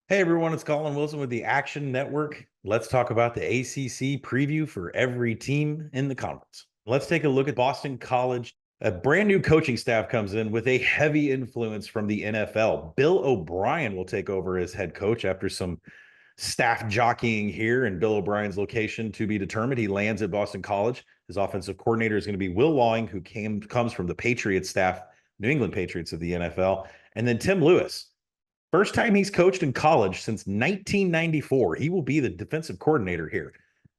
Hey everyone, it's Colin Wilson with the Action Network. Let's talk about the ACC preview for every team in the conference. Let's take a look at Boston College. A brand new coaching staff comes in with a heavy influence from the NFL. Bill O'Brien will take over as head coach after some staff jockeying here, and Bill O'Brien's location to be determined. He lands at Boston College. His offensive coordinator is going to be Will Lawing, who comes from the Patriots staff, New England Patriots of the NFL, and then Tim Lewis. First time he's coached in college since 1994. He will be the defensive coordinator here.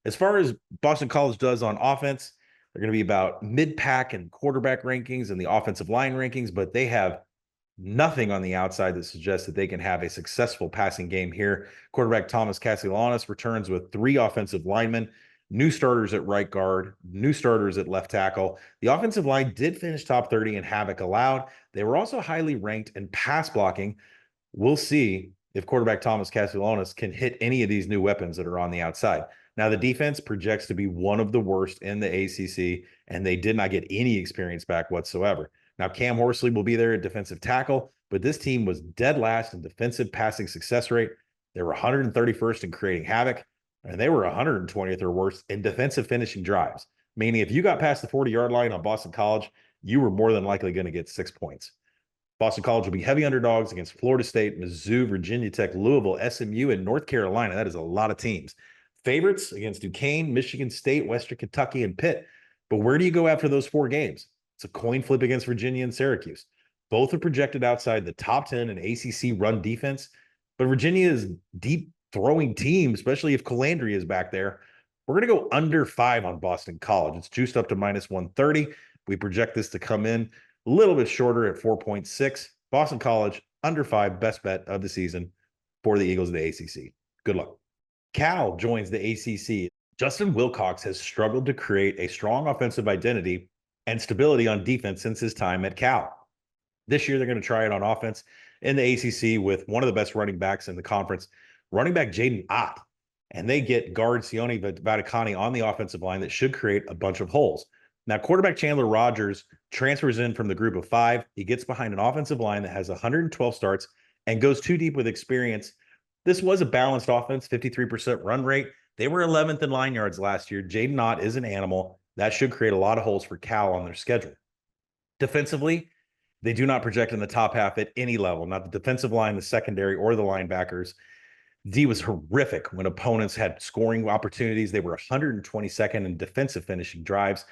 As far as Boston College does on offense, they're going to be about mid-pack and quarterback rankings and the offensive line rankings, but they have nothing on the outside that suggests that they can have a successful passing game here. Quarterback Thomas Castellanos returns with 3 offensive linemen, new starters at right guard, new starters at left tackle. The offensive line did finish top 30 in havoc allowed. They were also highly ranked in pass blocking. We'll see if quarterback Thomas Castellanos can hit any of these new weapons that are on the outside. Now, the defense projects to be one of the worst in the ACC, and they did not get any experience back whatsoever. Now, Cam Horsley will be there at defensive tackle, but this team was dead last in defensive passing success rate. They were 131st in creating havoc, and they were 120th or worse in defensive finishing drives, meaning if you got past the 40-yard line on Boston College, you were more than likely going to get 6 points. Boston College will be heavy underdogs against Florida State, Mizzou, Virginia Tech, Louisville, SMU, and North Carolina. That is a lot of teams. Favorites against Duquesne, Michigan State, Western Kentucky, and Pitt. But where do you go after those 4 games? It's a coin flip against Virginia and Syracuse. Both are projected outside the top 10 in ACC run defense. But Virginia is deep throwing team, especially if Colandry is back there. We're going to go under 5 on Boston College. It's juiced up to minus 130. We project this to come in a little bit shorter at 4.6. Boston College, under 5, best bet of the season for the Eagles of the ACC. Good luck. Cal joins the ACC. Justin Wilcox has struggled to create a strong offensive identity and stability on defense since his time at Cal. This year, they're going to try it on offense in the ACC with one of the best running backs in the conference, running back Jaden Ott. And they get guard Sione Vaticani on the offensive line that should create a bunch of holes. Now, quarterback Chandler Rogers transfers in from the group of 5. He gets behind an offensive line that has 112 starts and goes too deep with experience. This was a balanced offense, 53% run rate. They were 11th in line yards last year. Jaden Ott is an animal. That should create a lot of holes for Cal on their schedule. Defensively, they do not project in the top half at any level, not the defensive line, the secondary, or the linebackers. D was horrific when opponents had scoring opportunities. They were 122nd in defensive finishing drives.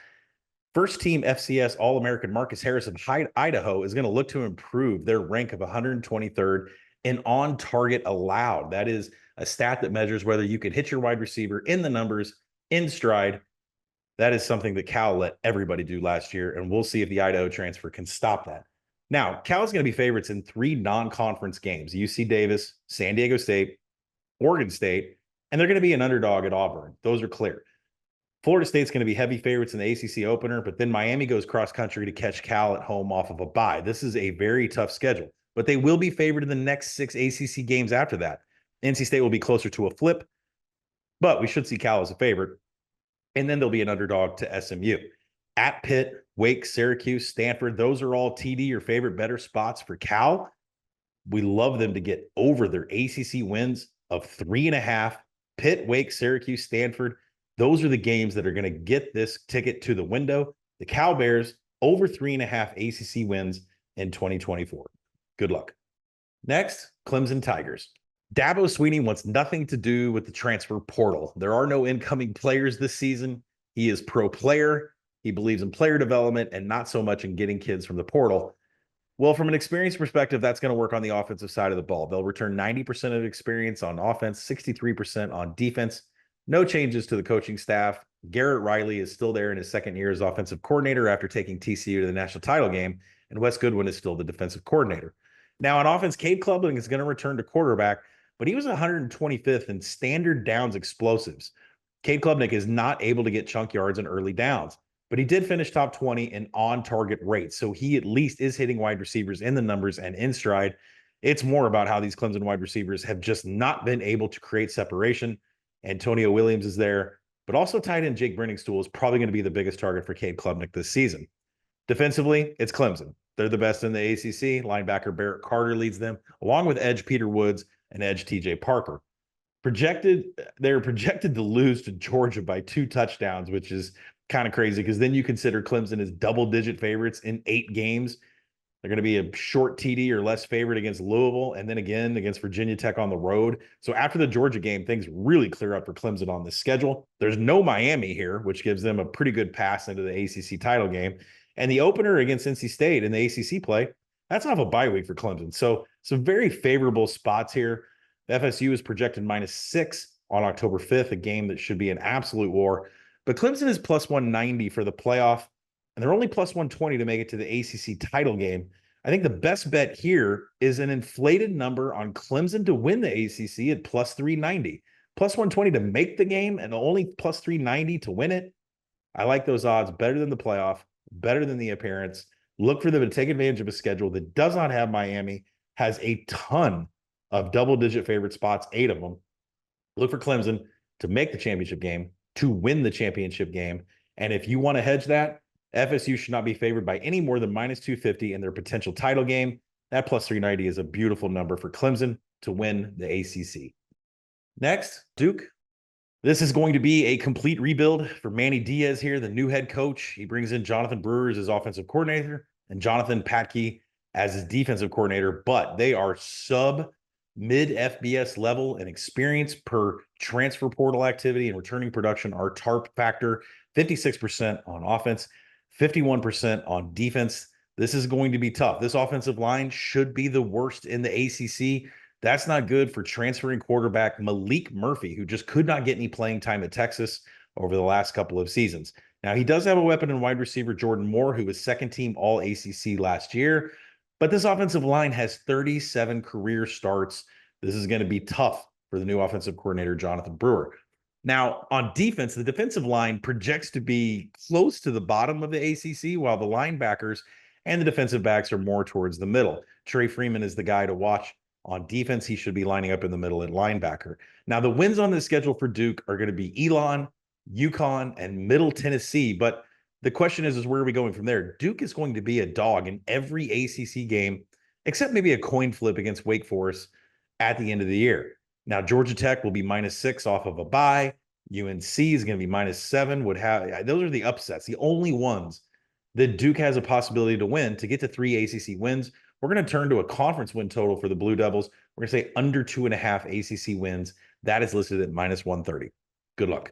First team FCS All-American Marcus Harris of Idaho is going to look to improve their rank of 123rd in on-target allowed. That is a stat that measures whether you can hit your wide receiver in the numbers, in stride. That is something that Cal let everybody do last year, and we'll see if the Idaho transfer can stop that. Now, Cal is going to be favorites in 3 non-conference games: UC Davis, San Diego State, Oregon State, and they're going to be an underdog at Auburn. Those are clear. Florida State's going to be heavy favorites in the ACC opener, but then Miami goes cross-country to catch Cal at home off of a bye. This is a very tough schedule, but they will be favored in the next 6 ACC games after that. NC State will be closer to a flip, but we should see Cal as a favorite, and then they'll be an underdog to SMU. At Pitt, Wake, Syracuse, Stanford, those are all TD or favorite better spots for Cal. We love them to get over their ACC wins of 3.5. Pitt, Wake, Syracuse, Stanford. Those are the games that are going to get this ticket to the window. The Cal Bears over 3.5 ACC wins in 2024. Good luck. Next, Clemson Tigers. Dabo Swinney wants nothing to do with the transfer portal. There are no incoming players this season. He is pro player. He believes in player development and not so much in getting kids from the portal. Well, from an experience perspective, that's going to work on the offensive side of the ball. They'll return 90% of experience on offense, 63% on defense. No changes to the coaching staff. Garrett Riley is still there in his second year as offensive coordinator after taking TCU to the national title game, and Wes Goodwin is still the defensive coordinator. Now, on offense, Cade Klubnik is going to return to quarterback, but he was 125th in standard downs explosives. Cade Klubnik is not able to get chunk yards in early downs, but he did finish top 20 in on-target rates, so he at least is hitting wide receivers in the numbers and in stride. It's more about how these Clemson wide receivers have just not been able to create separation. Antonio Williams is there, but also tight end Jake Brenningstool is probably going to be the biggest target for Cade Klubnik this season. Defensively, it's Clemson. They're the best in the ACC. Linebacker Barrett Carter leads them, along with edge Peter Woods and edge TJ Parker. They're projected to lose to Georgia by 2 touchdowns, which is kind of crazy because then you consider Clemson as double-digit favorites in 8 games. They're going to be a short TD or less favorite against Louisville and then again against Virginia Tech on the road. So after the Georgia game, things really clear up for Clemson on this schedule. There's no Miami here, which gives them a pretty good pass into the ACC title game. And the opener against NC State in the ACC play, that's off a bye week for Clemson. So some very favorable spots here. FSU is projected -6 on October 5th, a game that should be an absolute war. But Clemson is +190 for the playoff, and they're only +120 to make it to the ACC title game. I think the best bet here is an inflated number on Clemson to win the ACC at +390. +120 to make the game and only +390 to win it. I like those odds better than the playoff, better than the appearance. Look for them to take advantage of a schedule that does not have Miami, has a ton of double-digit favorite spots, 8 of them. Look for Clemson to make the championship game, to win the championship game. And if you want to hedge that, FSU should not be favored by any more than -250 in their potential title game. That +390 is a beautiful number for Clemson to win the ACC. Next, Duke. This is going to be a complete rebuild for Manny Diaz here, the new head coach. He brings in Jonathan Brewer as his offensive coordinator and Jonathan Patke as his defensive coordinator, but they are mid FBS level and experience per transfer portal activity and returning production are TARP factor, 56% on offense, 51% on defense. This is going to be tough. This offensive line should be the worst in the ACC. That's not good for transferring quarterback Malik Murphy, who just could not get any playing time at Texas over the last couple of seasons. Now, he does have a weapon in wide receiver Jordan Moore, who was second-team All-ACC last year, but this offensive line has 37 career starts. This is going to be tough for the new offensive coordinator, Jonathan Brewer. Now, on defense, the defensive line projects to be close to the bottom of the ACC, while the linebackers and the defensive backs are more towards the middle. Trey Freeman is the guy to watch. On defense, he should be lining up in the middle at linebacker. Now, the wins on this schedule for Duke are going to be Elon, UConn, and Middle Tennessee. But the question is where are we going from there? Duke is going to be a dog in every ACC game, except maybe a coin flip against Wake Forest at the end of the year. Now, Georgia Tech will be -6 off of a bye. UNC is going to be -7. Those are the upsets, the only ones that Duke has a possibility to win to get to 3 ACC wins. We're going to turn to a conference win total for the Blue Devils. We're going to say under 2.5 ACC wins. That is listed at -130. Good luck.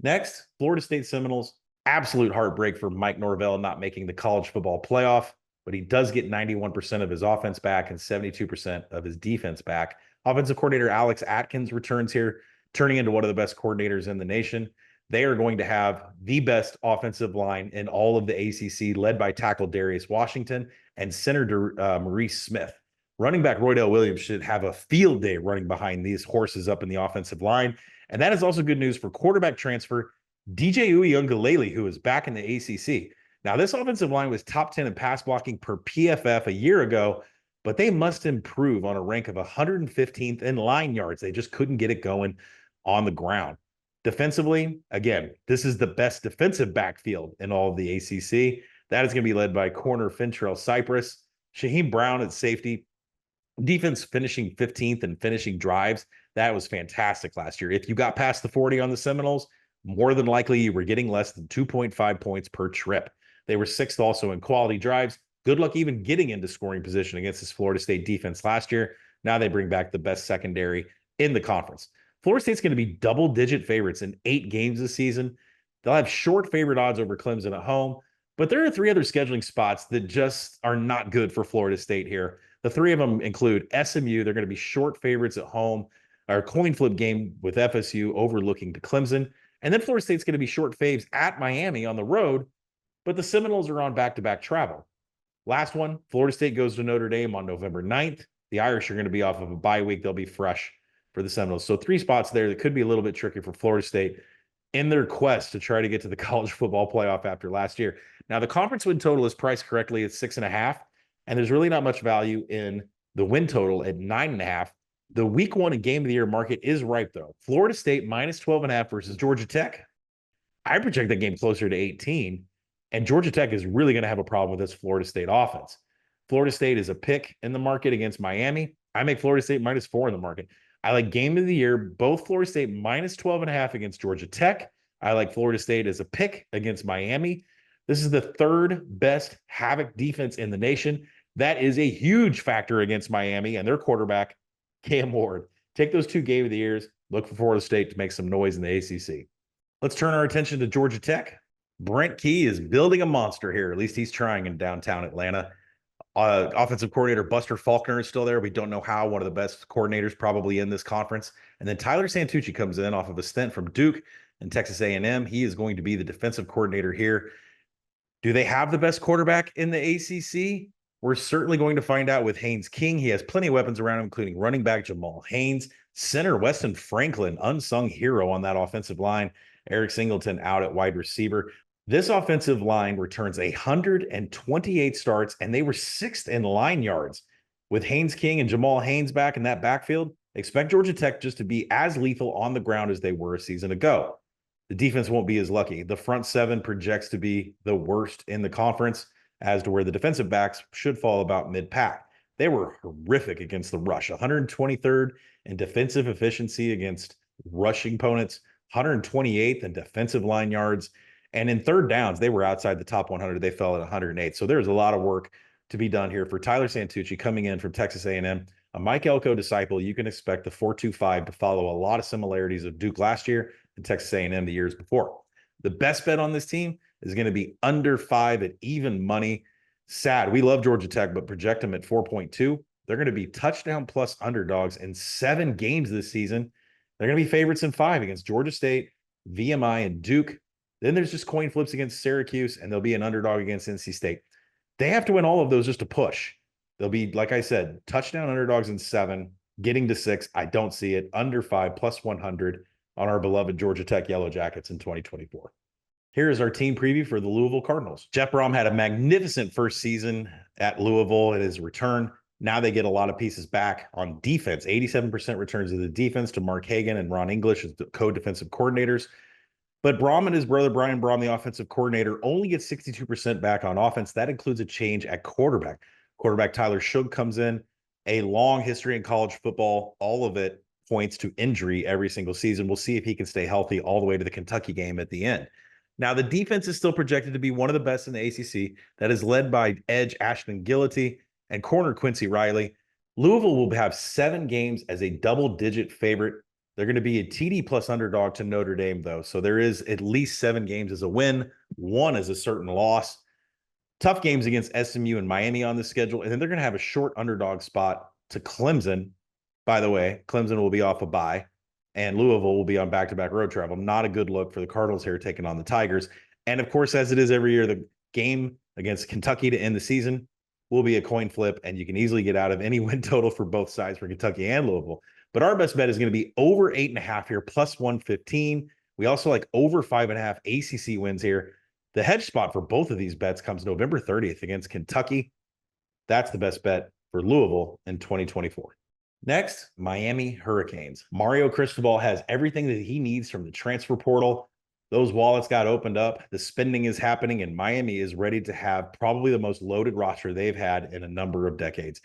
Next, Florida State Seminoles. Absolute heartbreak for Mike Norvell not making the college football playoff, but he does get 91% of his offense back and 72% of his defense back. Offensive coordinator Alex Atkins returns here, turning into one of the best coordinators in the nation. They are going to have the best offensive line in all of the ACC, led by tackle Darius Washington and center Maurice Smith. Running back Roydell Williams should have a field day running behind these horses up in the offensive line. And that is also good news for quarterback transfer DJ Uiagalelei, who is back in the ACC. Now, this offensive line was top 10 in pass blocking per PFF a year ago, but they must improve on a rank of 115th in line yards. They just couldn't get it going on the ground. Defensively, again, this is the best defensive backfield in all of the ACC. That is going to be led by corner Fintrell Cypress, Shaheem Brown at safety. Defense finishing 15th and finishing drives. That was fantastic last year. If you got past the 40 on the Seminoles, more than likely you were getting less than 2.5 points per trip. They were 6th also in quality drives. Good luck even getting into scoring position against this Florida State defense last year. Now they bring back the best secondary in the conference. Florida State's going to be double-digit favorites in 8 games this season. They'll have short favorite odds over Clemson at home, but there are 3 other scheduling spots that just are not good for Florida State here. The 3 of them include SMU. They're going to be short favorites at home. Our coin flip game with FSU overlooking to Clemson. And then Florida State's going to be short faves at Miami on the road, but the Seminoles are on back-to-back travel. Last one, Florida State goes to Notre Dame on November 9th. The Irish are going to be off of a bye week. They'll be fresh for the Seminoles. So 3 spots there that could be a little bit tricky for Florida State in their quest to try to get to the college football playoff after last year. Now, the conference win total is priced correctly at 6.5, and there's really not much value in the win total at 9.5. The week 1 and game of the year market is ripe, though. Florida State -12.5 versus Georgia Tech. I project that game closer to 18, and Georgia Tech is really going to have a problem with this Florida State offense. Florida State is a pick in the market against Miami. I make Florida State -4 in the market. I like game of the year, both Florida State -12.5 against Georgia Tech. I like Florida State as a pick against Miami. This is the third best Havoc defense in the nation. That is a huge factor against Miami and their quarterback, Cam Ward. Take those 2 game of the years. Look for Florida State to make some noise in the ACC. Let's turn our attention to Georgia Tech. Brent Key is building a monster here. At least he's trying in downtown Atlanta. Offensive coordinator Buster Faulkner is still there. We don't know how. One of the best coordinators probably in this conference. And then Tyler Santucci comes in off of a stint from Duke and Texas A&M. He is going to be the defensive coordinator here. Do they have the best quarterback in the ACC? We're certainly going to find out with Haynes King. He has plenty of weapons around him, including running back Jamal Haynes, center Weston Franklin, unsung hero on that offensive line. Eric Singleton out at wide receiver. This offensive line returns 128 starts, and they were 6th in line yards. With Haynes King and Jamal Haynes back in that backfield, expect Georgia Tech just to be as lethal on the ground as they were a season ago. The defense won't be as lucky. The front 7 projects to be the worst in the conference, as to where the defensive backs should fall about mid-pack. They were horrific against the rush, 123rd in defensive efficiency against rushing opponents, 128th in defensive line yards. And in third downs, they were outside the top 100. They fell at 108. So there's a lot of work to be done here for Tyler Santucci coming in from Texas A&M. A Mike Elko disciple, you can expect the 4.25 to follow a lot of similarities of Duke last year and Texas A&M the years before. The best bet on this team is going to be under 5 at even money. Sad. We love Georgia Tech, but project them at 4.2. They're going to be touchdown plus underdogs in 7 games this season. They're going to be favorites in 5 against Georgia State, VMI, and Duke. Then there's just coin flips against Syracuse, and they'll be an underdog against NC State. They have to win all of those just to push. They'll be, like I said, touchdown underdogs in 7, getting to 6. I don't see it. Under 5, plus 100 on our beloved Georgia Tech Yellow Jackets in 2024. Here is our team preview for the Louisville Cardinals. Jeff Brom had a magnificent first season at Louisville at his return. Now they get a lot of pieces back on defense. 87% returns to the defense to Mark Hagan and Ron English as the co-defensive coordinators. But Brom and his brother Brian Brom, the offensive coordinator, only gets 62% back on offense. That includes a change at quarterback. Quarterback Tyler Shug comes in. A long history in college football. All of it points to injury every single season. We'll see if he can stay healthy all the way to the Kentucky game at the end. Now, the defense is still projected to be one of the best in the ACC. That is led by edge Ashton Gillety and corner Quincy Riley. Louisville will have 7 games as a double-digit favorite. They're going to be a TD plus underdog to Notre Dame, though. So there is at least 7 games as a win, 1 as a certain loss. Tough games against SMU and Miami on the schedule. And then they're going to have a short underdog spot to Clemson. By the way, Clemson will be off a bye, and Louisville will be on back-to-back road travel. Not a good look for the Cardinals here taking on the Tigers. And, of course, as it is every year, the game against Kentucky to end the season will be a coin flip, and you can easily get out of any win total for both sides for Kentucky and Louisville. But our best bet is going to be over 8.5 here, plus 115. We also like over 5.5 ACC wins here. The hedge spot for both of these bets comes November 30th against Kentucky. That's the best bet for Louisville in 2024. Next, Miami Hurricanes. Mario Cristobal has everything that he needs from the transfer portal. Those wallets got opened up. The spending is happening, and Miami is ready to have probably the most loaded roster they've had in a number of decades.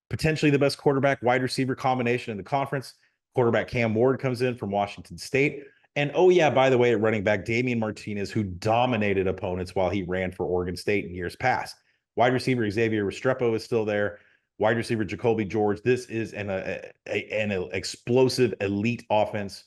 Potentially the best quarterback wide receiver combination in the conference. Quarterback Cam Ward comes in from Washington State. And oh yeah, by the way, at running back Damian Martinez, who dominated opponents while he ran for Oregon State in years past. Wide receiver Xavier Restrepo is still there. Wide receiver Jacoby George. This is an explosive elite offense.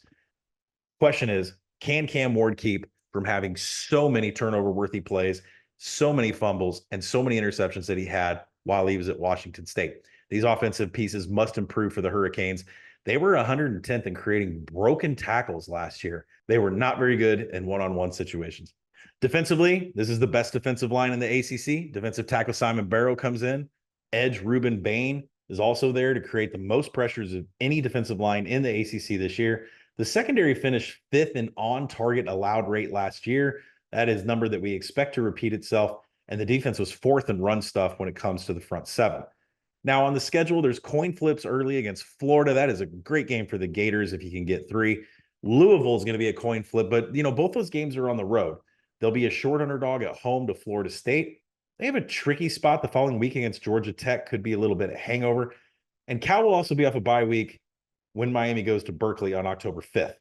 Question is, can Cam Ward keep from having so many turnover-worthy plays, so many fumbles, and so many interceptions that he had while he was at Washington State? These offensive pieces must improve for the Hurricanes. They were 110th in creating broken tackles last year. They were not very good in one-on-one situations. Defensively, this is the best defensive line in the ACC. Defensive tackle Simon Barrow comes in. Edge Ruben Bain is also there to create the most pressures of any defensive line in the ACC this year. The secondary finished 5th in on-target allowed rate last year. That is a number that we expect to repeat itself. And the defense was 4th in run stuff when it comes to the front 7. Now, on the schedule, there's coin flips early against Florida. That is a great game for the Gators if you can get 3. Louisville is going to be a coin flip, but, both those games are on the road. There'll be a short underdog at home to Florida State. They have a tricky spot the following week against Georgia Tech. Could be a little bit of hangover. And Cal will also be off a bye week when Miami goes to Berkeley on October 5th.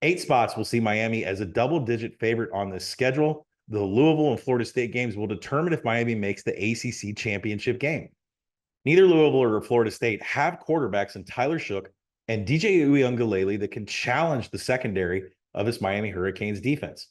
8 spots will see Miami as a double-digit favorite on this schedule. The Louisville and Florida State games will determine if Miami makes the ACC championship game. Neither Louisville or Florida State have quarterbacks in Tyler Shook and DJ Uiagalelei that can challenge the secondary of this Miami Hurricanes defense.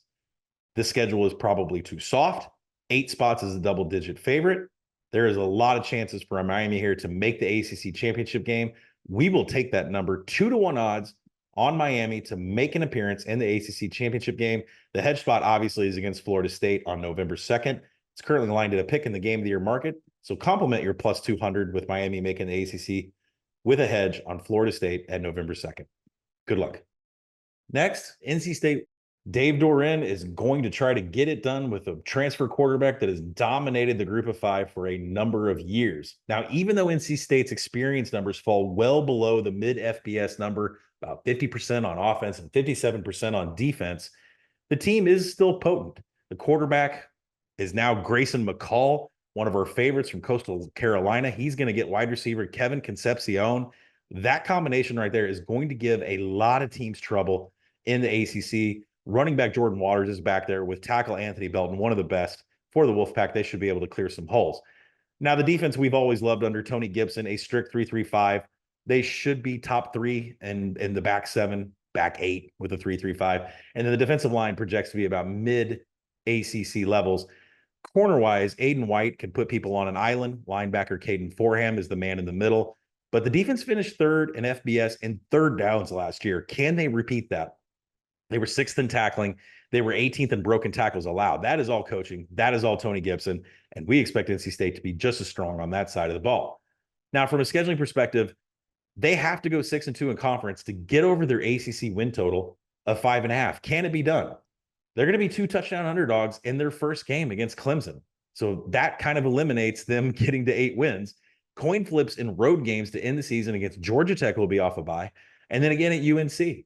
The schedule is probably too soft. 8 spots is a double-digit favorite. There is a lot of chances for Miami here to make the ACC championship game. We will take that number 2-1 odds on Miami to make an appearance in the ACC championship game. The hedge spot obviously is against Florida State on November 2nd. It's currently lined at a pick in the game of the year market. So complement your plus 200 with Miami making the ACC with a hedge on Florida State at November 2nd. Good luck. Next, NC State. Dave Doeren is going to try to get it done with a transfer quarterback that has dominated the group of 5 for a number of years. Now, even though NC State's experience numbers fall well below the mid FBS number, about 50% on offense and 57% on defense, the team is still potent. The quarterback is now Grayson McCall, one of our favorites from Coastal Carolina. He's going to get wide receiver Kevin Concepcion. That combination right there is going to give a lot of teams trouble in the ACC. Running back Jordan Waters is back there with tackle Anthony Belton, one of the best for the Wolfpack. They should be able to clear some holes. Now, the defense we've always loved under Tony Gibson, a strict 3-3-5. They should be top 3 and in the back 7, back 8 with a 3-3-5. And then the defensive line projects to be about mid ACC levels. Corner-wise, Aiden White can put people on an island. Linebacker Caden Forham is the man in the middle. But the defense finished 3rd in FBS in 3rd downs last year. Can they repeat that? They were 6th in tackling. They were 18th in broken tackles allowed. That is all coaching. That is all Tony Gibson. And we expect NC State to be just as strong on that side of the ball. Now, from a scheduling perspective, they have to go 6-2 in conference to get over their ACC win total of 5.5. Can it be done? They're going to be 2 touchdown underdogs in their first game against Clemson. So that kind of eliminates them getting to 8 wins. Coin flips in road games to end the season against Georgia Tech will be off a bye. And then again at UNC.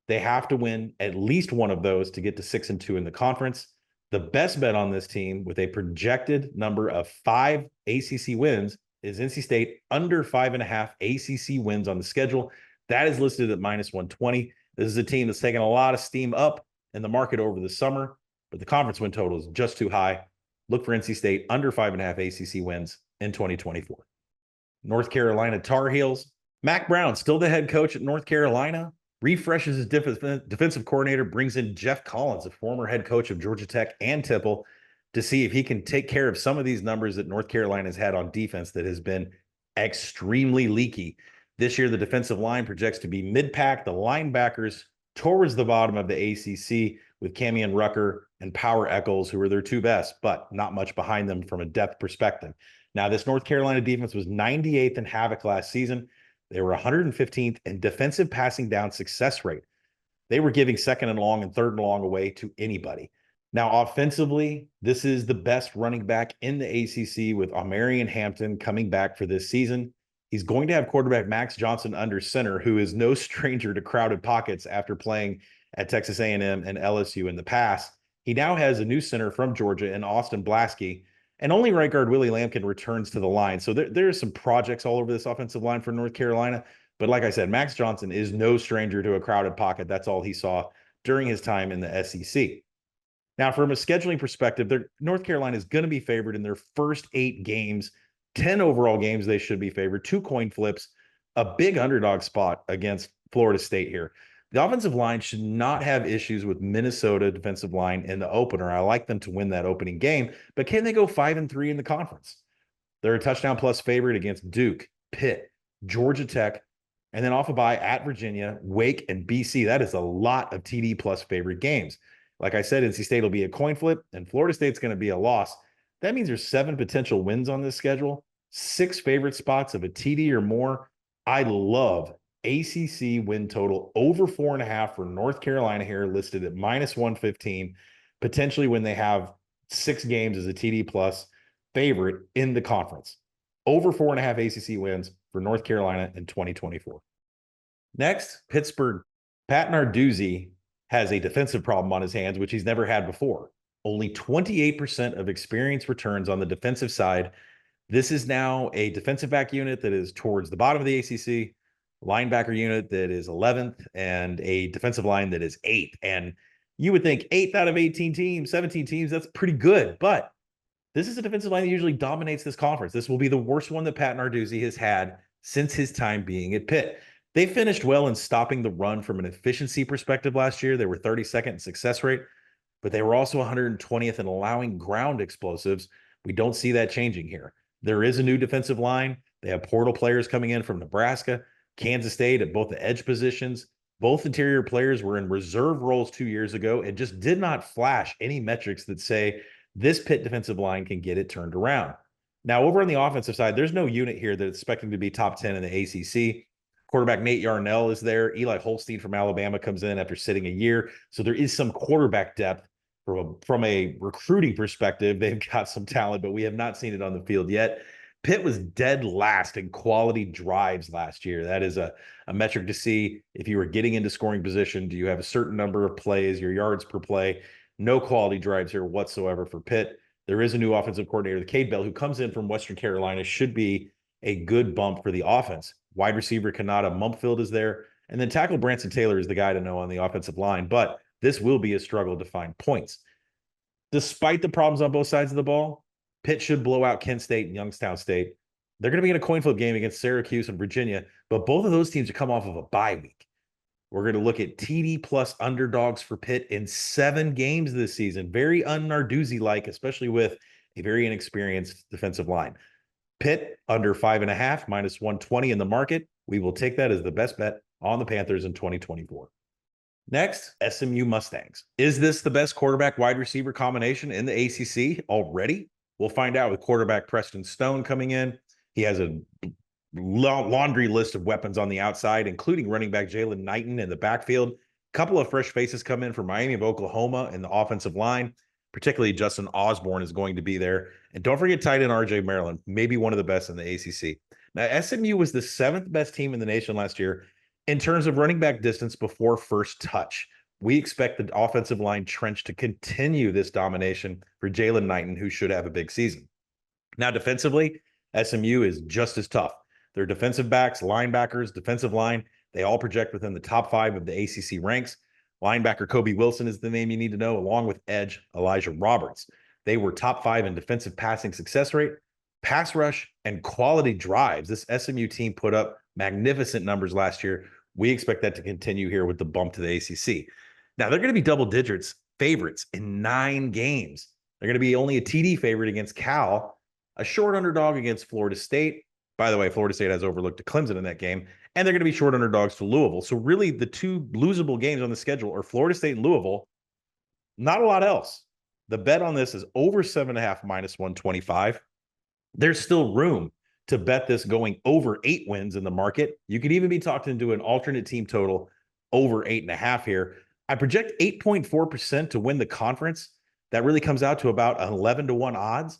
They have to win at least one of those to get to 6-2 in the conference. The best bet on this team with a projected number of 5 ACC wins is NC State under 5.5 ACC wins on the schedule. That is listed at -120. This is a team that's taken a lot of steam up in the market over the summer, but the conference win total is just too high. Look for NC State under 5.5 ACC wins in 2024. North Carolina Tar Heels. Mac Brown, still the head coach at North Carolina. Refreshes his defensive coordinator, brings in Jeff Collins, a former head coach of Georgia Tech and Temple, to see if he can take care of some of these numbers that North Carolina has had on defense that has been extremely leaky. This year, the defensive line projects to be mid-pack. The linebackers towards the bottom of the ACC with Camion Rucker and Power Eccles, who are their 2 best, but not much behind them from a depth perspective. Now, this North Carolina defense was 98th in Havoc last season. They were 115th in defensive passing down success rate. They were giving 2nd and long and 3rd and long away to anybody. Now, offensively, this is the best running back in the ACC with Omarion Hampton coming back for this season. He's going to have quarterback Max Johnson under center, who is no stranger to crowded pockets after playing at Texas A&M and LSU in the past. He now has a new center from Georgia in Austin Blaskey. And only right guard Willie Lampkin returns to the line. So there are some projects all over this offensive line for North Carolina. But like I said, Max Johnson is no stranger to a crowded pocket. That's all he saw during his time in the SEC. Now, from a scheduling perspective, North Carolina is going to be favored in their first 8 games. 10 overall games they should be favored. 2 coin flips, a big underdog spot against Florida State here. The offensive line should not have issues with Minnesota defensive line in the opener. I like them to win that opening game, but can they go 5-3 in the conference? They're a touchdown plus favorite against Duke, Pitt, Georgia Tech, and then off a bye at Virginia, Wake, and BC. That is a lot of TD plus favorite games. Like I said, NC State will be a coin flip, and Florida State's going to be a loss. That means there's 7 potential wins on this schedule, 6 favorite spots of a TD or more. I love ACC win total over 4.5 for North Carolina here, listed at -115, potentially when they have 6 games as a TD plus favorite in the conference. Over 4.5 ACC wins for North Carolina in 2024. Next, Pittsburgh. Pat Narduzzi has a defensive problem on his hands, which he's never had before. Only 28% of experience returns on the defensive side. This is now a defensive back unit that is towards the bottom of the ACC, linebacker unit that is 11th, and a defensive line that is 8th. And you would think 8th out of 18 teams, 17 teams, that's pretty good. But this is a defensive line that usually dominates this conference. This will be the worst one that Pat Narduzzi has had since his time being at Pitt. They finished well in stopping the run from an efficiency perspective last year. They were 32nd in success rate, but they were also 120th in allowing ground explosives. We don't see that changing here. There is a new defensive line. They have portal players coming in from Nebraska, Kansas State at both the edge positions. Both interior players were in reserve roles 2 years ago and just did not flash any metrics that say this Pitt defensive line can get it turned around. Now, over on the offensive side, there's no unit here that's expecting to be top 10 in the ACC. Quarterback Nate Yarnell is there. Eli Holstein from Alabama comes in after sitting a year. So there is some quarterback depth. From a recruiting perspective, they've got some talent, but we have not seen it on the field yet. Pitt was dead last in quality drives last year. That is a metric to see if you were getting into scoring position. Do you have a certain number of plays, your yards per play? No quality drives here whatsoever for Pitt. There is a new offensive coordinator, Cade Bell, who comes in from Western Carolina, should be a good bump for the offense. Wide receiver Kanata Mumpfield is there. And then tackle Branson Taylor is the guy to know on the offensive line. But this will be a struggle to find points. Despite the problems on both sides of the ball, Pitt should blow out Kent State and Youngstown State. They're going to be in a coin flip game against Syracuse and Virginia, but both of those teams are come off of a bye week. We're going to look at TD plus underdogs for Pitt in 7 games this season. Very un-Narduzzi-like, especially with a very inexperienced defensive line. Pitt under 5.5, minus 120 in the market. We will take that as the best bet on the Panthers in 2024. Next, SMU Mustangs. Is this the best quarterback wide receiver combination in the ACC already? We'll find out with quarterback Preston Stone coming in. He has a laundry list of weapons on the outside, including running back Jalen Knighton in the backfield. A couple of fresh faces come in from Miami of Oklahoma in the offensive line. Particularly Justin Osborne is going to be there. And don't forget tight end RJ Maryland, maybe one of the best in the ACC. Now, SMU was the 7th best team in the nation last year in terms of running back distance before first touch. We expect the offensive line trench to continue this domination for Jalen Knighton, who should have a big season. Now, defensively, SMU is just as tough. Their defensive backs, linebackers, defensive line, they all project within the top 5 of the ACC ranks. Linebacker Kobe Wilson is the name you need to know, along with edge Elijah Roberts. They were top 5 in defensive passing success rate, pass rush, and quality drives. This SMU team put up magnificent numbers last year. We expect that to continue here with the bump to the ACC. Now, they're going to be double digits favorites in 9 games. They're going to be only a TD favorite against Cal, a short underdog against Florida State. By the way, Florida State has overlooked Clemson in that game, and they're going to be short underdogs to Louisville. So really, the 2 losable games on the schedule are Florida State and Louisville. Not a lot else. The bet on this is over 7.5 minus 125. There's still room to bet this going over 8 wins in the market. You could even be talked into an alternate team total over 8.5 here. I project 8.4% to win the conference. That really comes out to about an 11-1 odds.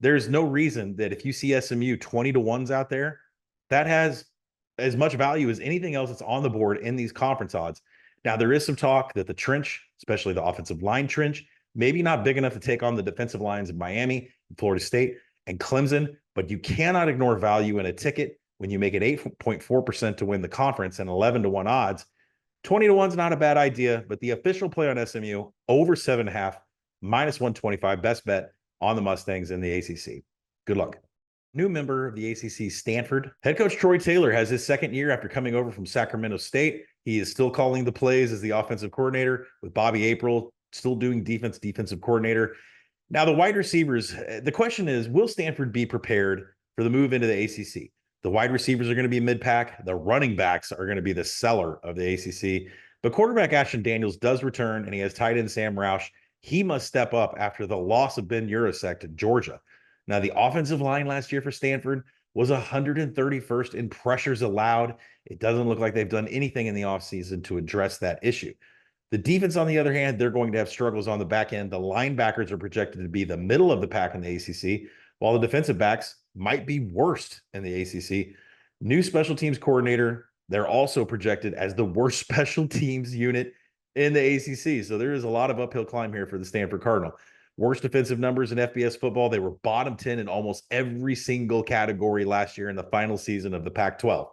There's no reason that if you see SMU 20-1s out there, that has as much value as anything else that's on the board in these conference odds. Now, there is some talk that the trench, especially the offensive line trench, maybe not big enough to take on the defensive lines of Miami, Florida State, and Clemson, but you cannot ignore value in a ticket when you make it 8.4% to win the conference and 11-1 odds. 20-1 is not a bad idea, but the official play on SMU over 7.5 minus 125, best bet on the Mustangs in the ACC. Good luck. New member of the ACC, Stanford. Head coach Troy Taylor has his 2nd year after coming over from Sacramento State. He is still calling the plays as the offensive coordinator, with Bobby April still doing defensive coordinator. Now, the wide receivers, the question is, will Stanford be prepared for the move into the ACC? The wide receivers are going to be mid-pack. The running backs are going to be the seller of the ACC. But quarterback Ashton Daniels does return, and he has tight end Sam Roush. He must step up after the loss of Ben Urasek to Georgia. Now, the offensive line last year for Stanford was 131st in pressures allowed. It doesn't look like they've done anything in the offseason to address that issue. The defense, on the other hand, they're going to have struggles on the back end. The linebackers are projected to be the middle of the pack in the ACC, while the defensive backs might be worst in the ACC. New special teams coordinator, they're also projected as the worst special teams unit in the ACC. So there is a lot of uphill climb here for the Stanford Cardinal. Worst defensive numbers in FBS football. They were bottom 10 in almost every single category last year in the final season of the Pac-12.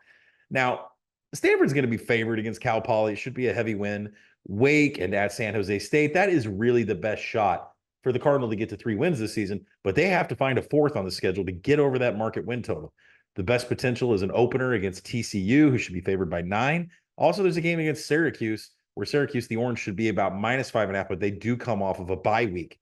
Now, Stanford's going to be favored against Cal Poly. It should be a heavy win. Wake and at San Jose State, that is really the best shot for the Cardinal to get to 3 wins this season, but they have to find a 4th on the schedule to get over that market win total. The best potential is an opener against TCU, who should be favored by 9. Also, there's a game against Syracuse, where Syracuse, the Orange, should be about -5.5, but they do come off of a bye week.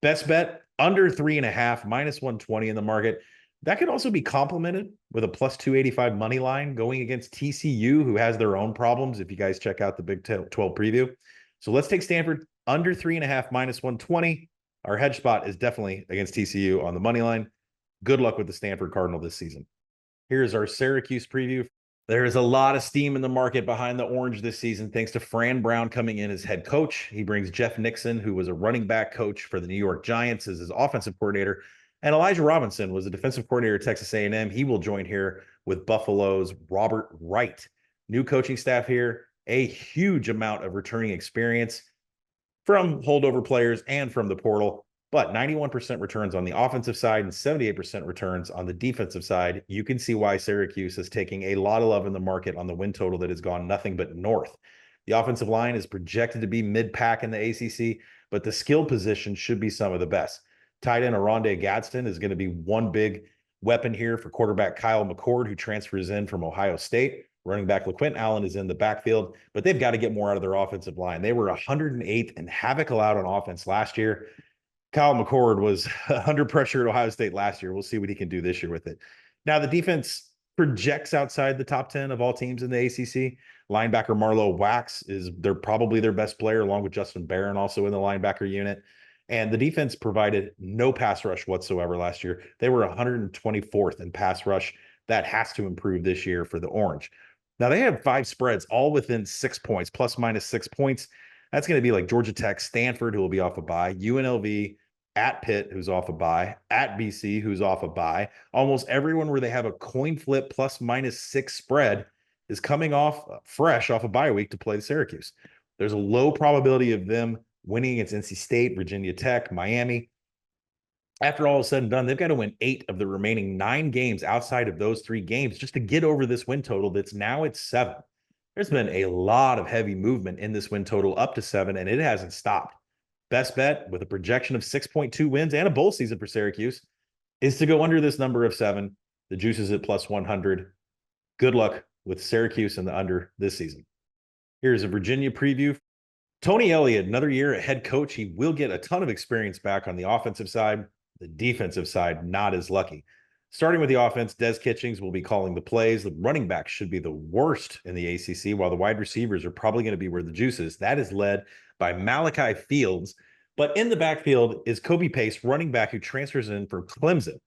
Best bet, under 3.5, -120 in the market. That could also be complemented with a +285 money line going against TCU, who has their own problems, if you guys check out the Big 12 preview. So let's take Stanford under 3.5, -120. Our hedge spot is definitely against TCU on the money line. Good luck with the Stanford Cardinal this season. Here's our Syracuse preview. There is a lot of steam in the market behind the Orange this season, thanks to Fran Brown coming in as head coach. He brings Jeff Nixon, who was a running back coach for the New York Giants, as his offensive coordinator. And Elijah Robinson was the defensive coordinator at Texas A&M. He will join here with Buffalo's Robert Wright. New coaching staff here, a huge amount of returning experience from holdover players and from the portal, but 91% returns on the offensive side and 78% returns on the defensive side. You can see why Syracuse is taking a lot of love in the market on the win total that has gone nothing but north. The offensive line is projected to be mid-pack in the ACC, but the skill position should be some of the best. Tight end Aronde Gadsden is going to be one big weapon here for quarterback Kyle McCord, who transfers in from Ohio State. Running back LaQuint Allen is in the backfield, but they've got to get more out of their offensive line. They were 108th in havoc allowed on offense last year. Kyle McCord was under pressure at Ohio State last year. We'll see what he can do this year with it. Now, the defense projects outside the top 10 of all teams in the ACC. Linebacker Marlo Wax they're probably their best player, along with Justin Barron also in the linebacker unit. And the defense provided no pass rush whatsoever last year. They were 124th in pass rush. That has to improve this year for the Orange. Now, they have 5 spreads, all within 6 points, ±6 points. That's going to be like Georgia Tech, Stanford, who will be off a bye, UNLV, at Pitt, who's off a bye, at BC, who's off a bye. Almost everyone where they have a coin flip ±6 spread is coming off fresh off a bye week to play the Syracuse. There's a low probability of them winning against NC State, Virginia Tech, Miami. After all is said and done, they've got to win 8 of the remaining 9 games outside of those 3 games just to get over this win total that's now at 7. There's been a lot of heavy movement in this win total up to 7, and it hasn't stopped. Best bet, with a projection of 6.2 wins and a bowl season for Syracuse, is to go under this number of 7. The juice is at +100. Good luck with Syracuse and the under this season. Here's a Virginia preview. Tony Elliott, another year at head coach. He will get a ton of experience back on the offensive side. The defensive side, not as lucky. Starting with the offense, Des Kitchings will be calling the plays. The running backs should be the worst in the ACC, while the wide receivers are probably going to be where the juice is. That is led by Malachi Fields. But in the backfield is Kobe Pace, running back who transfers in from Clemson.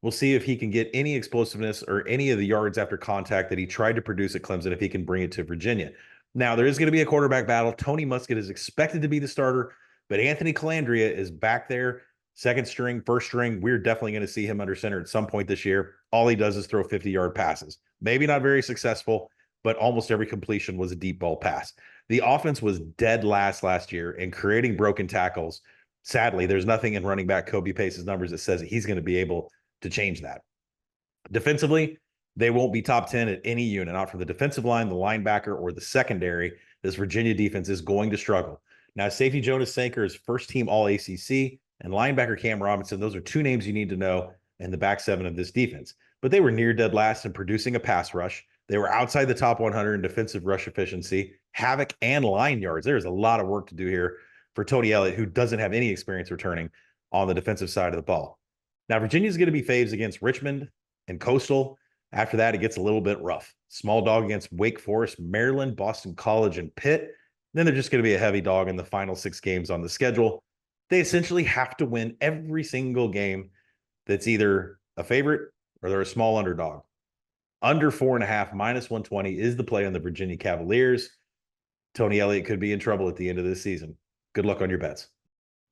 We'll see if he can get any explosiveness or any of the yards after contact that he tried to produce at Clemson, if he can bring it to Virginia. Now, there is going to be a quarterback battle. Tony Muskett is expected to be the starter, but Anthony Calandria is back there. Second string, first string. We're definitely going to see him under center at some point this year. All he does is throw 50-yard passes. Maybe not very successful, but almost every completion was a deep ball pass. The offense was dead last year in creating broken tackles. Sadly, there's nothing in running back Kobe Pace's numbers that says he's going to be able to change that. Defensively, they won't be top 10 at any unit, not from the defensive line, the linebacker, or the secondary. This Virginia defense is going to struggle. Now, safety Jonas Sanker is first-team All-ACC, and linebacker Cam Robinson. Those are 2 names you need to know in the back 7 of this defense. But they were near dead last in producing a pass rush. They were outside the top 100 in defensive rush efficiency, havoc, and line yards. There's a lot of work to do here for Tony Elliott, who doesn't have any experience returning on the defensive side of the ball. Now, Virginia's going to be faves against Richmond and Coastal. After that, it gets a little bit rough. Small dog against Wake Forest, Maryland, Boston College, and Pitt. Then they're just going to be a heavy dog in the final 6 games on the schedule. They essentially have to win every single game that's either a favorite or they're a small underdog. Under 4.5, -120 is the play on the Virginia Cavaliers. Tony Elliott could be in trouble at the end of this season. Good luck on your bets.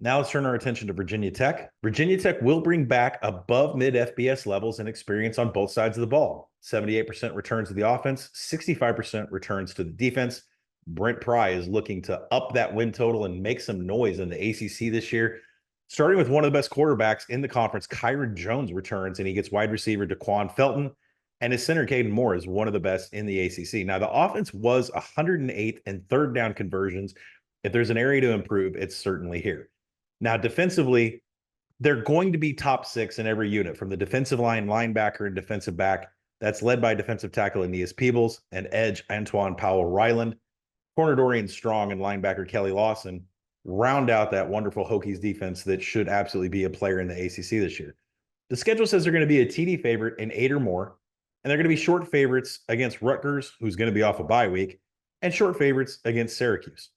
Now let's turn our attention to Virginia Tech. Virginia Tech will bring back above mid-FBS levels and experience on both sides of the ball. 78% returns to the offense, 65% returns to the defense. Brent Pry is looking to up that win total and make some noise in the ACC this year. Starting with one of the best quarterbacks in the conference, Kyron Jones returns, and he gets wide receiver Daquan Felton, and his center Caden Moore is one of the best in the ACC. Now, the offense was 108th in third down conversions. If there's an area to improve, it's certainly here. Now, defensively, they're going to be top 6 in every unit, from the defensive line, linebacker, and defensive back. That's led by defensive tackle Aeneas Peebles and edge Antoine Powell-Ryland. Corner Dorian Strong and linebacker Kelly Lawson round out that wonderful Hokies defense that should absolutely be a player in the ACC this year. The schedule says they're going to be a TD favorite in 8 or more, and they're going to be short favorites against Rutgers, who's going to be off a bye week, and short favorites against Syracuse.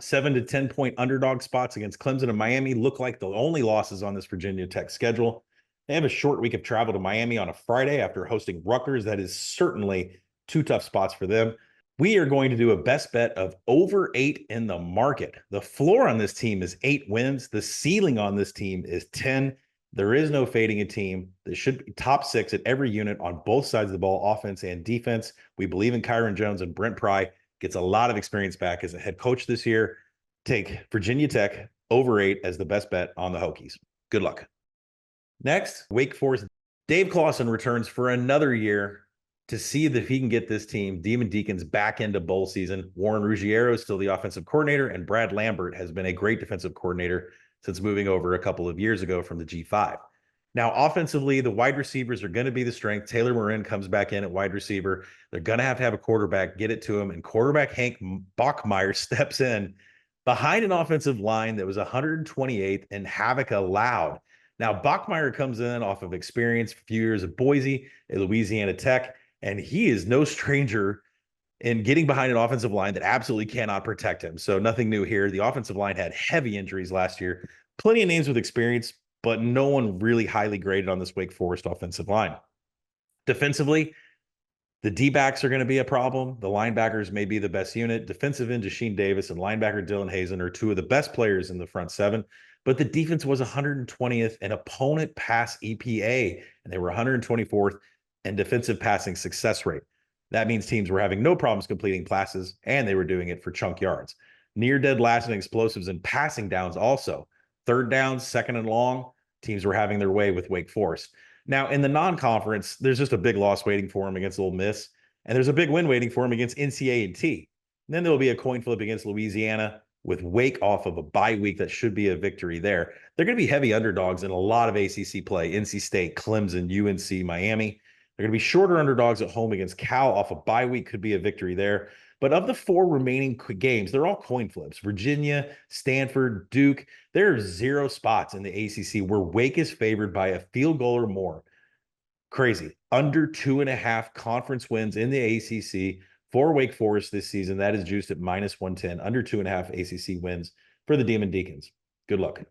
7 to 10 point underdog spots against Clemson and Miami look like the only losses on this Virginia Tech schedule. They have a short week of travel to Miami on a Friday after hosting Rutgers. That is certainly 2 tough spots for them. We are going to do a best bet of over 8 in the market. The floor on this team is 8 wins. The ceiling on this team is 10. There is no fading a team. There should be top 6 at every unit on both sides of the ball, offense and defense. We believe in Kyron Jones, and Brent Pry gets a lot of experience back as a head coach this year. Take Virginia Tech over 8 as the best bet on the Hokies. Good luck. Next, Wake Forest. Dave Clawson returns for another year to see if he can get this team, Demon Deacons, back into bowl season. Warren Ruggiero is still the offensive coordinator, and Brad Lambert has been a great defensive coordinator since moving over a couple of years ago from the G5. Now, offensively, the wide receivers are going to be the strength. Taylor Marin comes back in at wide receiver. They're going to have a quarterback, get it to him, and quarterback Hank Bachmeier steps in behind an offensive line that was 128th and havoc allowed. Now, Bachmeier comes in off of experience, a few years at Boise, at Louisiana Tech, and he is no stranger in getting behind an offensive line that absolutely cannot protect him. So nothing new here. The offensive line had heavy injuries last year. Plenty of names with experience, but no one really highly graded on this Wake Forest offensive line. Defensively, the D-backs are going to be a problem. The linebackers may be the best unit. Defensive end Jasheen Davis and linebacker Dylan Hazen are 2 of the best players in the front 7. But the defense was 120th in opponent pass EPA, and they were 124th in defensive passing success rate. That means teams were having no problems completing passes, and they were doing it for chunk yards. Near dead last and explosives and passing downs also. Third downs, second and long, teams were having their way with Wake Forest. Now, in the non-conference, there's just a big loss waiting for them against Ole Miss, and there's a big win waiting for them against NCAA. And then there'll be a coin flip against Louisiana, with Wake off of a bye week. That should be a victory there. They're going to be heavy underdogs in a lot of ACC play. NC State, Clemson, UNC, Miami. They're going to be shorter underdogs at home against Cal off a bye week. Could be a victory there. But of the 4 remaining games, they're all coin flips. Virginia, Stanford, Duke. There are 0 spots in the ACC where Wake is favored by a field goal or more. Crazy. Under 2.5 conference wins in the ACC for Wake Forest this season. That is juiced at -110. Under 2.5 ACC wins for the Demon Deacons. Good luck.